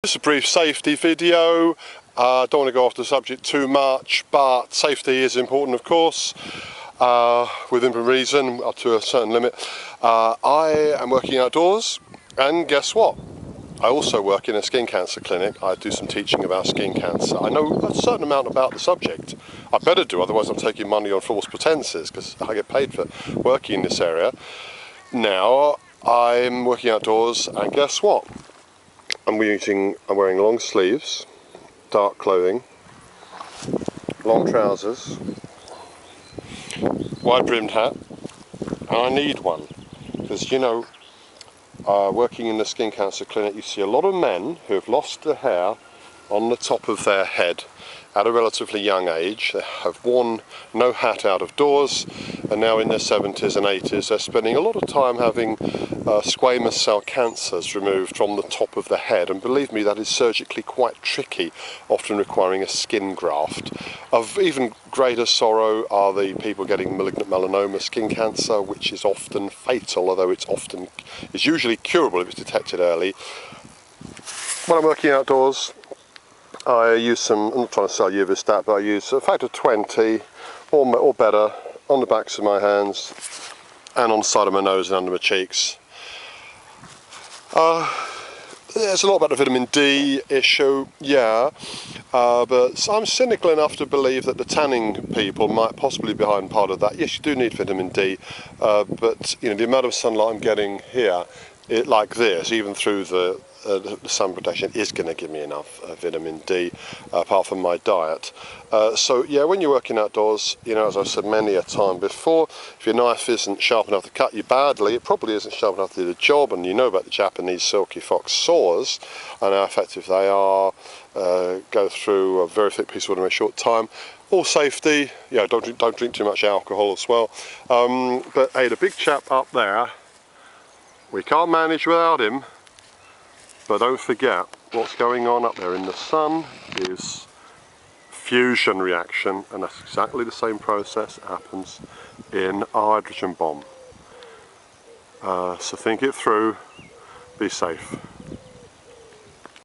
Just a brief safety video. Don't want to go off the subject too much, but safety is important, of course, within reason, up to a certain limit. I am working outdoors, and guess what? I also work in a skin cancer clinic. I do some teaching about skin cancer. I know a certain amount about the subject. I better do, otherwise I'm taking money on false pretenses, because I get paid for working in this area. Now, I'm working outdoors, and guess what? I'm wearing long sleeves, dark clothing, long trousers, wide brimmed hat, and I need one, because you know, working in the skin cancer clinic, you see a lot of men who have lost their hair on the top of their head at a relatively young age. They have worn no hat out of doors, and now in their 70s and 80s they're spending a lot of time having squamous cell cancers removed from the top of the head, and believe me, that is surgically quite tricky, often requiring a skin graft. Of even greater sorrow are the people getting malignant melanoma skin cancer, which is often fatal, although it's usually curable if it's detected early. When I'm working outdoors, I use some, I'm not trying to sell you this stat, but I use a factor 20 or better on the backs of my hands and on the side of my nose and under my cheeks. There's a lot about the vitamin D issue, yeah, but I'm cynical enough to believe that the tanning people might possibly be behind part of that. Yes, you do need vitamin D, but you know, the amount of sunlight I'm getting here, like this, even through the sun protection, is going to give me enough vitamin D, apart from my diet. So yeah, when you're working outdoors, you know, as I've said many a time before, if your knife isn't sharp enough to cut you badly, it probably isn't sharp enough to do the job. And you know about the Japanese silky fox saws and how effective they are. Go through a very thick piece of wood in a short time. All safety, yeah, don't drink too much alcohol as well. But hey, the big chap up there, we can't manage without him. But don't forget, what's going on up there in the sun is fusion reaction, and that's exactly the same process that happens in a hydrogen bomb. So think it through, be safe.